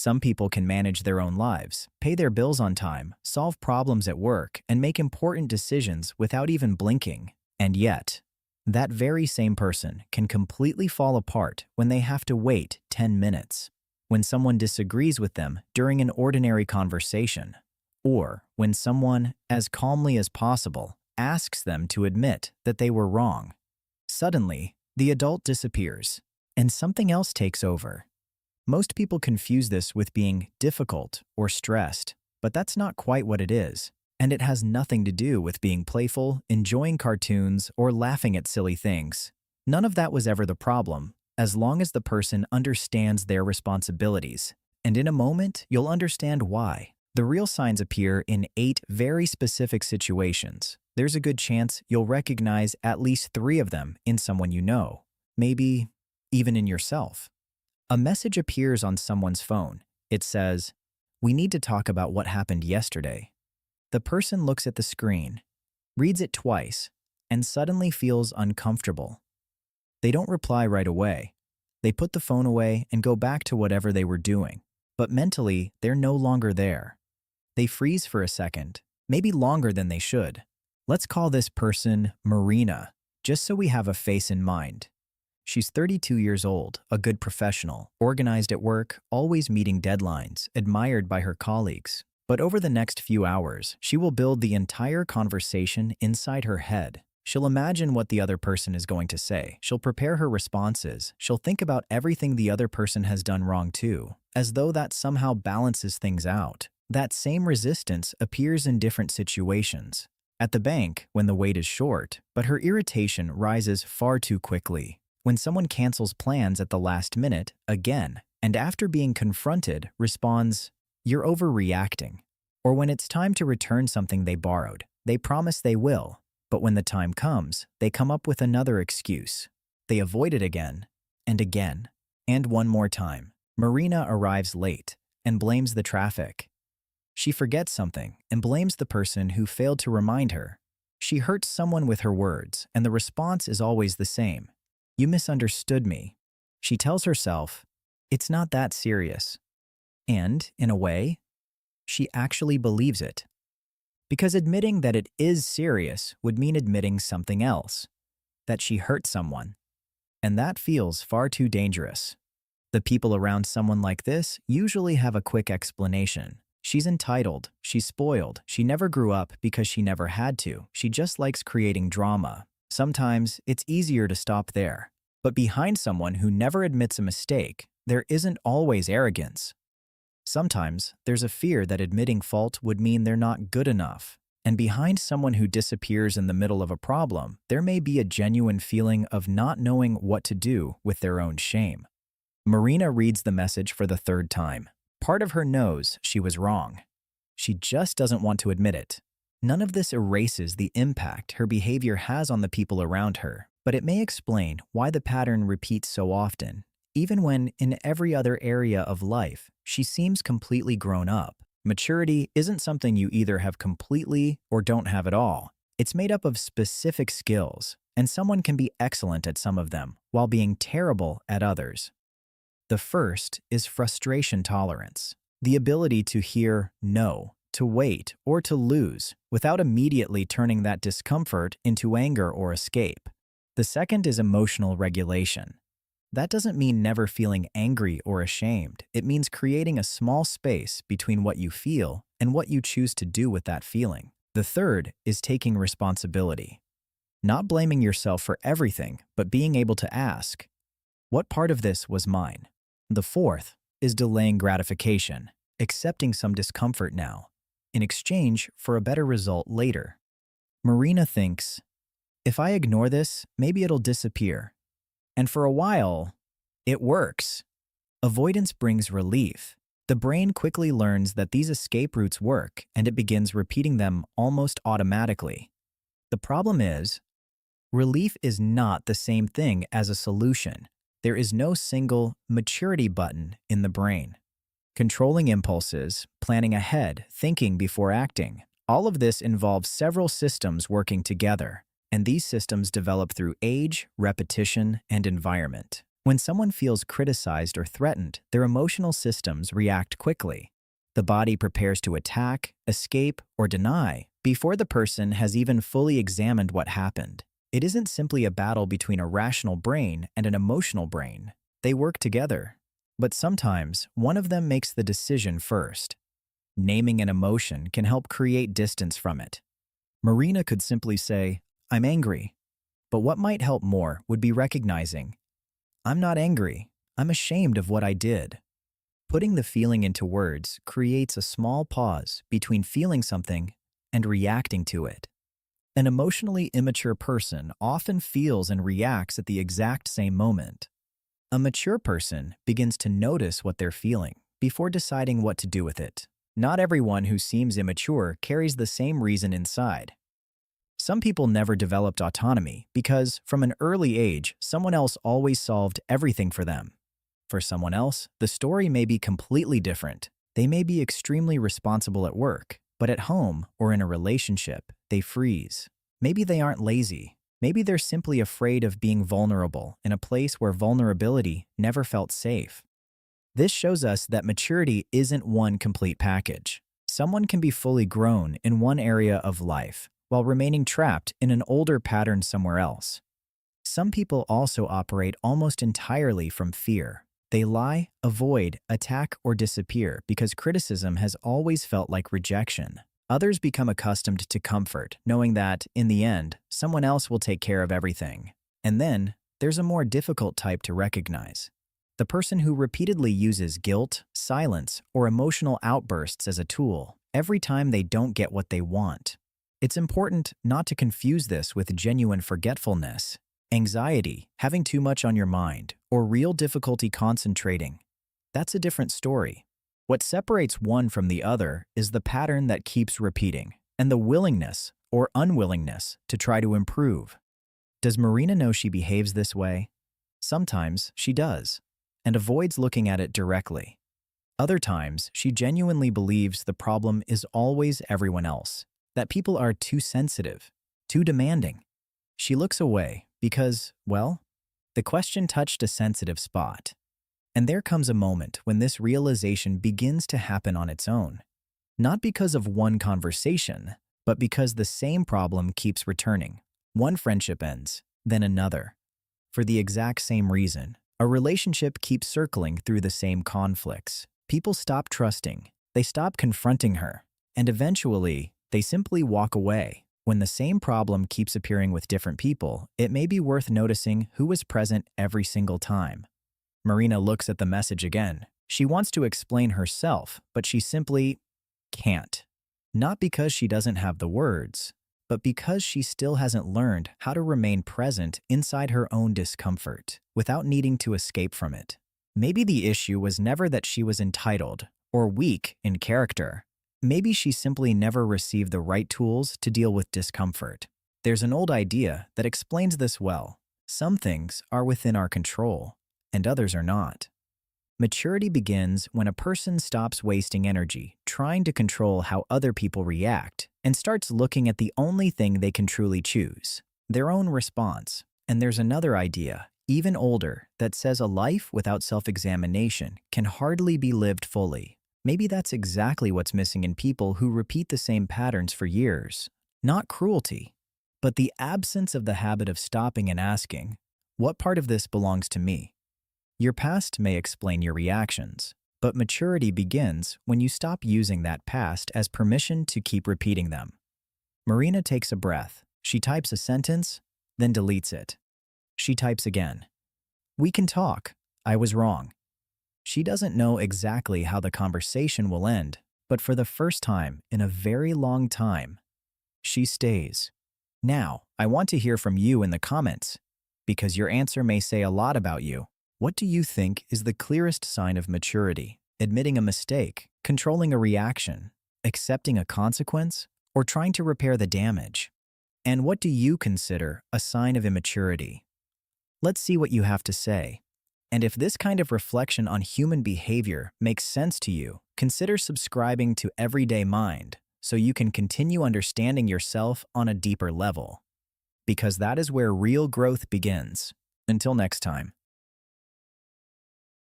Some people can manage their own lives, pay their bills on time, solve problems at work, and make important decisions without even blinking. And yet, that very same person can completely fall apart when they have to wait 10 minutes, when someone disagrees with them during an ordinary conversation, or when someone, as calmly as possible, asks them to admit that they were wrong. Suddenly, the adult disappears, and something else takes over. Most people confuse this with being difficult or stressed, but that's not quite what it is, and it has nothing to do with being playful, enjoying cartoons, or laughing at silly things. None of that was ever the problem, as long as the person understands their responsibilities. And in a moment, you'll understand why. The real signs appear in 8 very specific situations. There's a good chance you'll recognize at least 3 of them in someone you know, maybe even in yourself. A message appears on someone's phone. It says, "We need to talk about what happened yesterday." The person looks at the screen, reads it twice, and suddenly feels uncomfortable. They don't reply right away. They put the phone away and go back to whatever they were doing. But mentally, they're no longer there. They freeze for a second, maybe longer than they should. Let's call this person Marina, just so we have a face in mind. She's 32 years old, a good professional, organized at work, always meeting deadlines, admired by her colleagues. But over the next few hours, she will build the entire conversation inside her head. She'll imagine what the other person is going to say. She'll prepare her responses. She'll think about everything the other person has done wrong too, as though that somehow balances things out. That same resistance appears in different situations. At the bank, when the wait is short, but her irritation rises far too quickly. When someone cancels plans at the last minute, again, and after being confronted, responds, "You're overreacting." Or when it's time to return something they borrowed, they promise they will, but when the time comes, they come up with another excuse. They avoid it again, and one more time. Marina arrives late and blames the traffic. She forgets something and blames the person who failed to remind her. She hurts someone with her words, and the response is always the same. "You misunderstood me." She tells herself, "It's not that serious." And, in a way, she actually believes it. Because admitting that it is serious would mean admitting something else, that she hurt someone. And that feels far too dangerous. The people around someone like this usually have a quick explanation. She's entitled, she's spoiled, she never grew up because she never had to, she just likes creating drama. Sometimes it's easier to stop there. But behind someone who never admits a mistake, there isn't always arrogance. Sometimes there's a fear that admitting fault would mean they're not good enough. And behind someone who disappears in the middle of a problem, there may be a genuine feeling of not knowing what to do with their own shame. Marina reads the message for the 3rd time. Part of her knows she was wrong. She just doesn't want to admit it. None of this erases the impact her behavior has on the people around her, but it may explain why the pattern repeats so often, even when in every other area of life, she seems completely grown up. Maturity isn't something you either have completely or don't have at all. It's made up of specific skills, and someone can be excellent at some of them while being terrible at others. The first is frustration tolerance, the ability to hear no, to wait, or to lose without immediately turning that discomfort into anger or escape. The second is emotional regulation. That doesn't mean never feeling angry or ashamed. It means creating a small space between what you feel and what you choose to do with that feeling. The third is taking responsibility. Not blaming yourself for everything, but being able to ask, what part of this was mine? The fourth is delaying gratification, accepting some discomfort now, in exchange for a better result later. Marina thinks, if I ignore this, maybe it'll disappear. And for a while, it works. Avoidance brings relief. The brain quickly learns that these escape routes work, and it begins repeating them almost automatically. The problem is, relief is not the same thing as a solution. There is no single maturity button in the brain. Controlling impulses, planning ahead, thinking before acting, all of this involves several systems working together, and these systems develop through age, repetition, and environment. When someone feels criticized or threatened, their emotional systems react quickly. The body prepares to attack, escape, or deny before the person has even fully examined what happened. It isn't simply a battle between a rational brain and an emotional brain. They work together. But sometimes, one of them makes the decision first. Naming an emotion can help create distance from it. Marina could simply say, "I'm angry." But what might help more would be recognizing, "I'm not angry. I'm ashamed of what I did." Putting the feeling into words creates a small pause between feeling something and reacting to it. An emotionally immature person often feels and reacts at the exact same moment. A mature person begins to notice what they're feeling before deciding what to do with it. Not everyone who seems immature carries the same reason inside. Some people never developed autonomy because, from an early age, someone else always solved everything for them. For someone else, the story may be completely different. They may be extremely responsible at work, but at home or in a relationship, they freeze. Maybe they aren't lazy. Maybe they're simply afraid of being vulnerable in a place where vulnerability never felt safe. This shows us that maturity isn't one complete package. Someone can be fully grown in one area of life while remaining trapped in an older pattern somewhere else. Some people also operate almost entirely from fear. They lie, avoid, attack, or disappear because criticism has always felt like rejection. Others become accustomed to comfort, knowing that, in the end, someone else will take care of everything. And then, there's a more difficult type to recognize. The person who repeatedly uses guilt, silence, or emotional outbursts as a tool every time they don't get what they want. It's important not to confuse this with genuine forgetfulness, anxiety, having too much on your mind, or real difficulty concentrating. That's a different story. What separates one from the other is the pattern that keeps repeating, and the willingness or unwillingness to try to improve. Does Marina know she behaves this way? Sometimes she does, and avoids looking at it directly. Other times, she genuinely believes the problem is always everyone else, that people are too sensitive, too demanding. She looks away because, well, the question touched a sensitive spot. And there comes a moment when this realization begins to happen on its own. Not because of one conversation, but because the same problem keeps returning. One friendship ends, then another. For the exact same reason, a relationship keeps circling through the same conflicts. People stop trusting, they stop confronting her, and eventually, they simply walk away. When the same problem keeps appearing with different people, it may be worth noticing who was present every single time. Marina looks at the message again. She wants to explain herself, but she simply can't. Not because she doesn't have the words, but because she still hasn't learned how to remain present inside her own discomfort without needing to escape from it. Maybe the issue was never that she was entitled or weak in character. Maybe she simply never received the right tools to deal with discomfort. There's an old idea that explains this well. Some things are within our control, and others are not. Maturity begins when a person stops wasting energy trying to control how other people react and starts looking at the only thing they can truly choose, their own response. And there's another idea, even older, that says a life without self-examination can hardly be lived fully. Maybe that's exactly what's missing in people who repeat the same patterns for years. Not cruelty, but the absence of the habit of stopping and asking, what part of this belongs to me? Your past may explain your reactions, but maturity begins when you stop using that past as permission to keep repeating them. Marina takes a breath. She types a sentence, then deletes it. She types again. "We can talk. I was wrong." She doesn't know exactly how the conversation will end, but for the first time in a very long time, she stays. Now, I want to hear from you in the comments, because your answer may say a lot about you. What do you think is the clearest sign of maturity? Admitting a mistake, controlling a reaction, accepting a consequence, or trying to repair the damage? And what do you consider a sign of immaturity? Let's see what you have to say. And if this kind of reflection on human behavior makes sense to you, consider subscribing to Everyday Mind so you can continue understanding yourself on a deeper level. Because that is where real growth begins. Until next time.